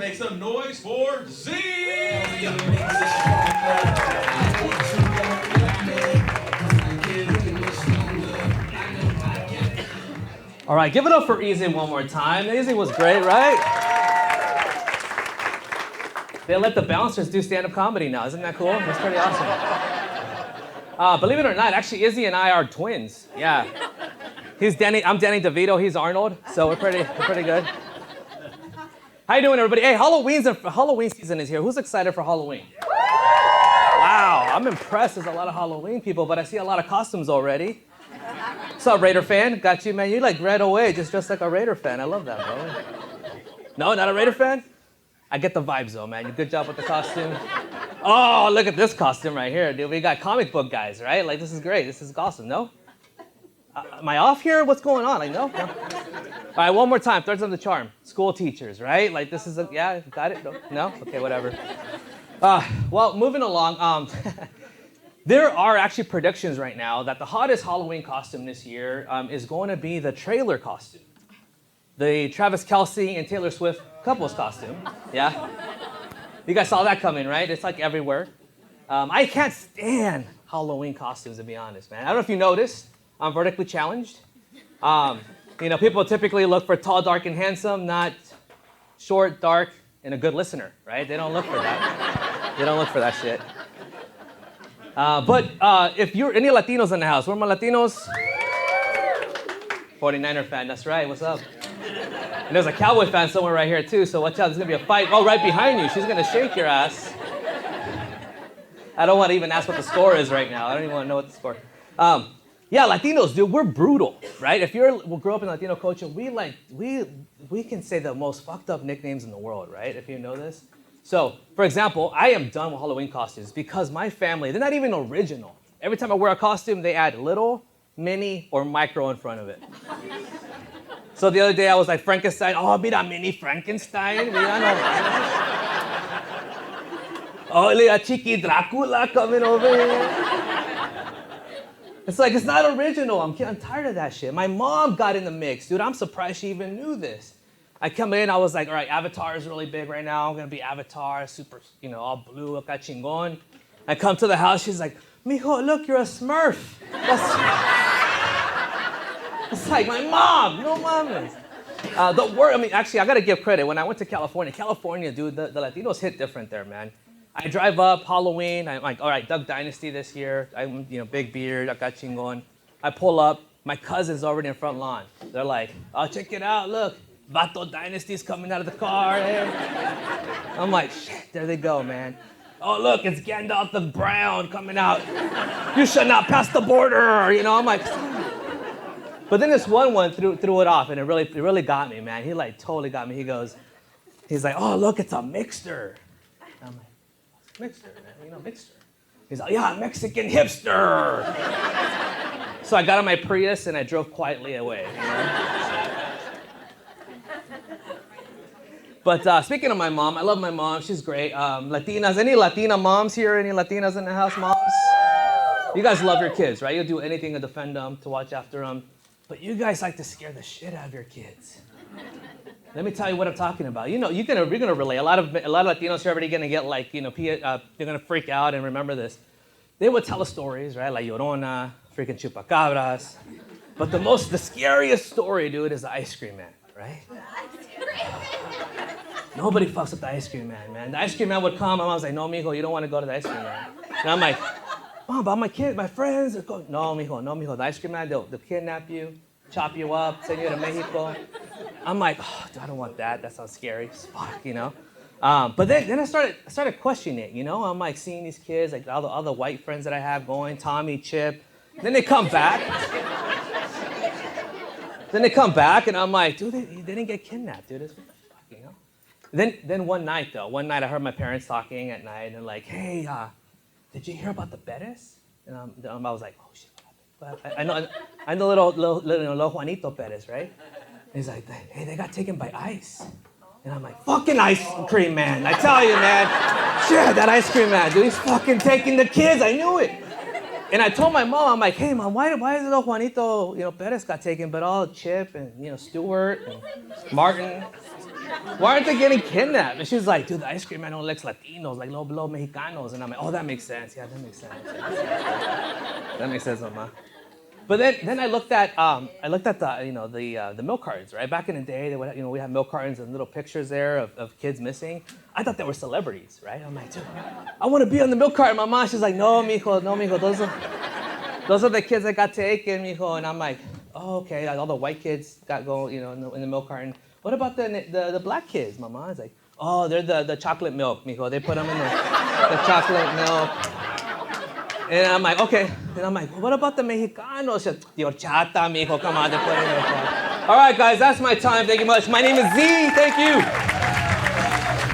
make some noise for Z! All right, give it up for Easy one more time. Easy was great, right? They let the bouncers do stand-up comedy now. Isn't that cool? That's pretty awesome. Believe it or not, actually, Izzy and I are twins. Yeah. I'm Danny DeVito. He's Arnold. So we're pretty good. How you doing, everybody? Hey, Halloween season is here. Who's excited for Halloween? Wow, I'm impressed. There's a lot of Halloween people, but I see a lot of costumes already. What's up, Raider fan? Got you, man. You like right away, just dressed like a Raider fan. I love that, bro. No, not a Raider fan? I get the vibes, though, man. Good job with the costume. Oh, look at this costume right here, dude. We got comic book guys, right? Like, this is great. This is awesome, no? Am I off here? What's going on? Like, no? All right, one more time. Thirds of the charm. School teachers, right? Like, this is yeah, got it? No? Okay, whatever. Well, moving along. There are actually predictions right now that the hottest Halloween costume this year is going to be the trailer costume. The Travis Kelce and Taylor Swift couples costume. Yeah? You guys saw that coming, right? It's like everywhere. I can't stand Halloween costumes, to be honest, man. I don't know if you noticed. I'm vertically challenged. People typically look for tall, dark, and handsome, not short, dark, and a good listener, right? They don't look for that. They don't look for that shit. But if you're any Latinos in the house, where are my Latinos? 49er fan, that's right, what's up? And there's a Cowboy fan somewhere right here too, so watch out, there's gonna be a fight. Oh, right behind you, she's gonna shake your ass. I don't wanna even ask what the score is right now. I don't even wanna know what the score. Yeah, Latinos, dude, we're brutal, right? If you grew up in Latino culture, we can say the most fucked up nicknames in the world, right? If you know this. So, for example, I am done with Halloween costumes because my family, they're not even original. Every time I wear a costume, they add little, mini, or micro in front of it. So the other day I was like, Frankenstein, oh, mira, mini Frankenstein. Mira, no. Oh, look at Chiqui Dracula coming over here. It's like, it's not original. I'm tired of that shit. My mom got in the mix. Dude, I'm surprised she even knew this. I come in, I was like, all right, Avatar is really big right now. I'm gonna be Avatar, super, all blue, acá chingón. I come to the house, she's like, mijo, look, you're a Smurf. It's like, my mom, no mames. Actually, I gotta give credit. When I went to California, dude, the Latinos hit different there, man. I drive up, Halloween, I'm like, all right, Duck Dynasty this year. I'm, big beard, acá chingón. I pull up, my cousin's already in front lawn. They're like, oh, check it out, look. Vato Dynasty's coming out of the car. Hey. I'm like, shit, there they go, man. Oh, look, it's Gandalf the Brown coming out. You should not pass the border. I'm like, but then this one threw it off, and it really got me, man. He like totally got me. He's like, oh, look, it's a mixter. And I'm like, mixter, man, mixter. He's like, yeah, Mexican hipster. So I got on my Prius and I drove quietly away. But speaking of my mom, I love my mom. She's great. Latinas, any Latina moms here? Any Latinas in the house, moms? You guys love your kids, right? You'll do anything to defend them, to watch after them. But you guys like to scare the shit out of your kids. Let me tell you what I'm talking about. You're gonna relate. A lot of Latinos are already gonna get like, they're gonna freak out and remember this. They would tell us stories, right? Like Llorona, freaking chupacabras. But the scariest story, dude, is the ice cream man, right? Nobody fucks with the ice cream man. The ice cream man would come, and I was like, no, mijo, you don't want to go to the ice cream man. And I'm like, Mom, but my kids, my friends. No, mijo, the ice cream man, they'll kidnap you, chop you up, send you to Mexico. I'm like, oh, I don't want that. That sounds scary. Fuck, But then I started questioning it, I'm like seeing these kids, like all the white friends that I have going, Tommy, Chip. Then they come back. And I'm like, dude, they didn't get kidnapped, dude. It's what the fuck, Then one night I heard my parents talking at night, and they're like, hey, did you hear about the Perez? And I was like, oh shit, what happened? I know little Juanito Perez, right? And he's like, hey, they got taken by ICE. And I'm like, fucking ice cream man. I tell you, man. Shit, that ice cream man, dude, he's fucking taking the kids. I knew it. And I told my mom, I'm like, hey, mom, why is little Juanito, Perez got taken, but all Chip and, Stuart and Martin, why aren't they getting kidnapped? And she's like, dude, the ice cream man only likes Latinos, like low Mexicanos. And I'm like, oh, that makes sense. Yeah, that makes sense. That makes sense, mama. But then I looked at the milk cartons, right? Back in the day, they would, we had milk cartons and little pictures there of kids missing. I thought they were celebrities, right? I'm like, dude, I want to be on the milk carton. My mom, she's like, no, mijo, those are the kids that got taken, mijo. And I'm like, oh, okay. All the white kids got going, in the milk carton. What about the black kids? My mom's like, oh, they're the chocolate milk, mijo. They put them in the chocolate milk. And I'm like, okay. And I'm like, well, what about the Mexicanos? She's like, the horchata, mijo. Come on, they put it in the horchata. All right, guys, that's my time. Thank you much. My name is Z. Thank you.